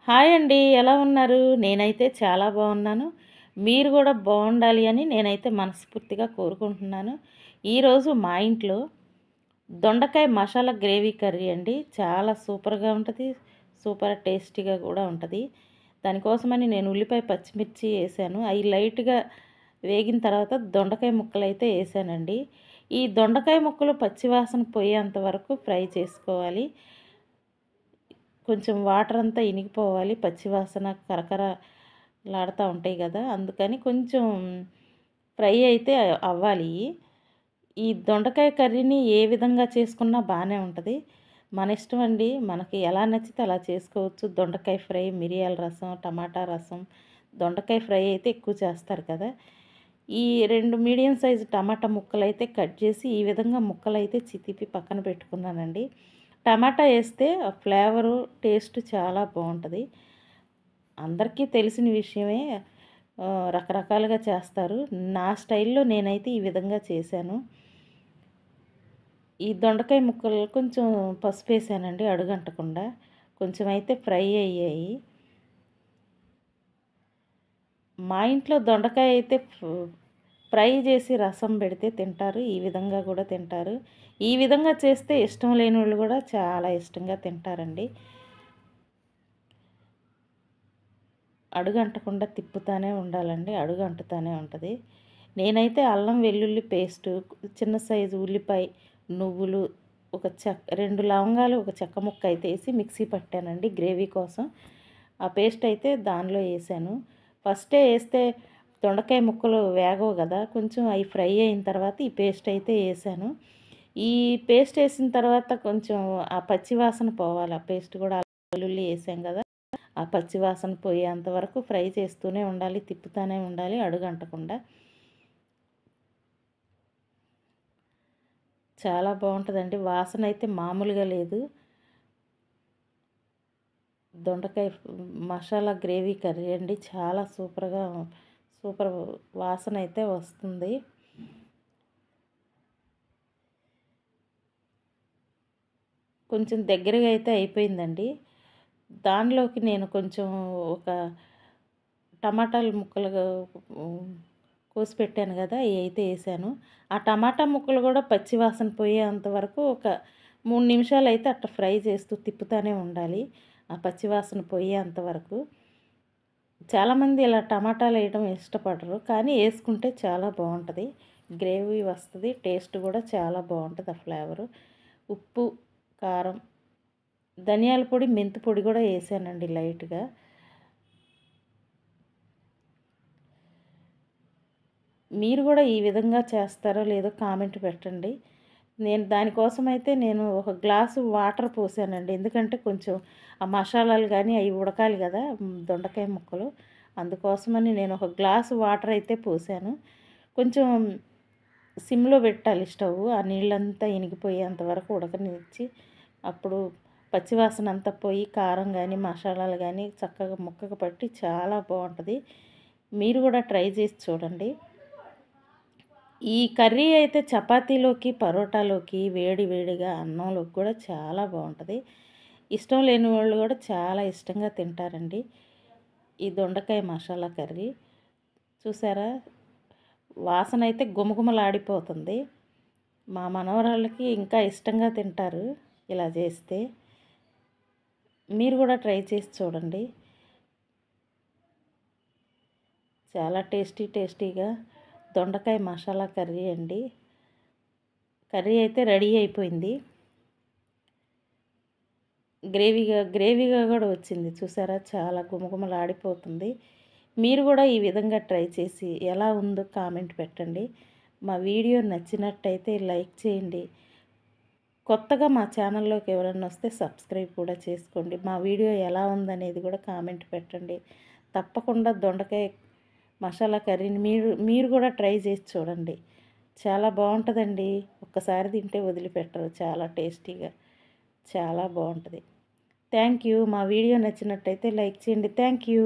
Hi అండి. ఎలా ఉన్నారు? నేనైతే చాలా బాగున్నాను. మీరు కూడా బాగుండాలి అని నేనైతే మనస్ఫూర్తిగా కోరుకుంటున్నాను. ఈరోజు మా ఇంట్లో దొండకాయ మసాలా గ్రేవీ కర్రీ అండి. చాలా సూపర్‌గా ఉంటది. సూపర్ టేస్టీగా కూడా ఉంటది. దానికోసమని నేను ఉల్లిపాయ, పచ్చిమిర్చి ఏసాను. అయి లైట్‌గా వేగిన తర్వాత దొండకాయ ముక్కలైతే ఏసానండి. ఈ దొండకాయ ముక్కలు పచ్చి వాసన పోయేంత వరకు ఫ్రై చేసుకోవాలి. కొంచెం వాటర్ అంతా ఇనికిపోవాలి. పచ్చివాసన కరకరలాడుతా ఉంటాయి కదా! అందుకని కొంచెం ఫ్రై అయితే అవ్వాలి. ఈ దొండకాయ కర్రీని ఏ విధంగా చేసుకున్నా బానే ఉంటది. మన ఇష్టం అండి. మనకి ఎలా నచ్చితే అలా చేసుకోవచ్చు. దొండకాయ ఫ్రై, మిరియాల రసం, టమాటా రసం, దొండకాయ ఫ్రై అయితే ఎక్కువ చేస్తారు కదా! ఈ 2 మీడియం సైజు టమాటా ముక్కలైతే కట్ చేసి ఈ విధంగా ముక్కలైతే చితిపి పక్కన పెట్టుకున్నానండి. టమాటా ఏస్తే ఆ ఫ్లేవరు, టేస్ట్ చాలా బావుంటది. అందరికీ తెలిసిన విషయమే. రకరకాలుగా చేస్తారు. నా స్టైల్‌లో నేనైతే ఈ విధంగా చేశాను. ఈ దొండకాయ ముక్కలు కొంచెం పసుపేసానండి అడుగంటకుండా. కొంచెం అయితే ఫ్రై అయ్యాయి. మా ఇంట్లో దొండకాయ అయితే ఫ్రై చేసి రసం పెడితే తింటారు. ఈ విధంగా కూడా తింటారు. ఈ విధంగా చేస్తే ఇష్టం లేనోళ్ళు కూడా చాలా ఇష్టంగా తింటారండి. అడుగంటకుండా తిప్పుతానే ఉండాలండి. అడుగంటుతానే ఉంటది. నేనైతే అల్లం వెల్లుల్లి పేస్టు, చిన్న సైజు ఉల్లిపాయ, నువ్వులు, 2 లవంగాలు, ఒక చెక్క ముక్క అయితే ఏసి మిక్సీ పట్టానండి గ్రేవీ కోసం. ఆ పేస్ట్ అయితే దానిలో ఏసాను. ఫస్టే ఏస్తే దొండకాయ ముక్కలు వేగవు గదా! కొంచెం అయి ఫ్రై అయిన తర్వాత ఈ పేస్ట్ అయితే ఏసాను. ఈ పేస్ట్ ఏసిన తర్వాత కొంచెం ఆ పచ్చి వాసన పోవాలి. ఆ పేస్ట్ కూడా వెల్లుల్లి ఏసాం గదా! ఆ పచ్చి వాసన పోయేంత వరకు ఫ్రై చేస్తూనే ఉండాలి. తిప్పుతూనే ఉండాలి అడుగంటకుండా. చాలా బావుంటదండి. వాసన అయితే మామూలుగా లేదు. దొండకాయ మసాలా గ్రేవీ కర్రీ అండి. చాలా సూపర్ వాసన అయితే వస్తుంది. కొంచెం దగ్గరగా అయితే అయిపోయిందండి. దానిలోకి నేను కొంచెం ఒక టమాటాలు ముక్కలుగా కోసి పెట్టాను కదా! అయి అయితే ఏసాను. ఆ టమాటా ముక్కలు కూడా పచ్చి వాసన పోయేంత వరకు ఒక 3 నిమిషాలైతే అట్ట ఫ్రై చేస్తూ తిప్పుతానే ఉండాలి. ఆ పచ్చి వాసన పోయేంత వరకు. చాలామంది ఇలా టమాటాలు వేయడం ఇష్టపడరు. కానీ ఏసుకుంటే చాలా బావుంటది. గ్రేవీ వస్తది. టేస్ట్ కూడా చాలా బావుంటది ఆ ఫ్లేవరు. ఉప్పు, కారం, ధనియాల పొడి, మెంతి పొడి కూడా ఏసానండి లైట్‌గా. మీరు కూడా ఈ విధంగా చేస్తారో లేదో కామెంట్ పెట్టండి. నేను ఒక గ్లాసు వాటర్ పోసానండి. ఎందుకంటే కొంచెం ఆ మసాలాలు గానీ అయి ఉడకాలి గదా! దొండకాయ ముక్కలు. అందుకోసమని నేను ఒక గ్లాసు వాటర్ అయితే పోసాను. కొంచెం సిమ్‌లో పెట్టాలి స్టవ్. ఆ నీళ్ళంతా ఇనికిపోయేంత వరకు ఉడకనిచ్చి, అప్పుడు పచ్చివాసన అంతా పోయి కారం గానీ, మసాలాలు గానీ చక్కగా ముక్కకు పట్టి చాలా బావుంటది. మీరు కూడా ట్రై చేసి చూడండి. ఈ కర్రీ అయితే చపాతీలోకి, పరోటాలోకి, వేడి వేడిగా అన్నంలోకి కూడా చాలా బావుంటది. ఇష్టం లేని వాళ్ళు కూడా చాలా ఇష్టంగా తింటారండి. ఈ దొండకాయ మసాలా కర్రీ. చూసారా? వాసన అయితే గుమగుమలాడిపోతుంది. మా మనవరాళ్ళకి ఇంకా ఇష్టంగా తింటారు ఇలా చేస్తే. మీరు కూడా ట్రై చేసి చూడండి. చాలా టేస్టీగా దొండకాయ మసాలా కర్రీ అండి. కర్రీ అయితే రెడీ అయిపోయింది. గ్రేవీగా కూడా వచ్చింది. చూసారా? చాలా గుమగుమలాడిపోతుంది. మీరు కూడా ఈ విధంగా ట్రై చేసి ఎలా ఉందో కామెంట్ పెట్టండి. మా వీడియో నచ్చినట్టయితే లైక్ చేయండి. కొత్తగా మా ఛానల్లోకి ఎవరైనా వస్తే సబ్స్క్రైబ్ కూడా చేసుకోండి. మా వీడియో ఎలా ఉందనేది కూడా కామెంట్ పెట్టండి. తప్పకుండా దొండకాయ మసాలా కర్రీని మీరు కూడా ట్రై చేసి చూడండి. చాలా బాగుంటుందండి. ఒక్కసారి తింటే వదిలిపెట్టరు. చాలా టేస్టీగా చాలా బాగుంటుంది. Thank you. మా వీడియో నచ్చినట్టయితే లైక్ చేయండి. Thank you.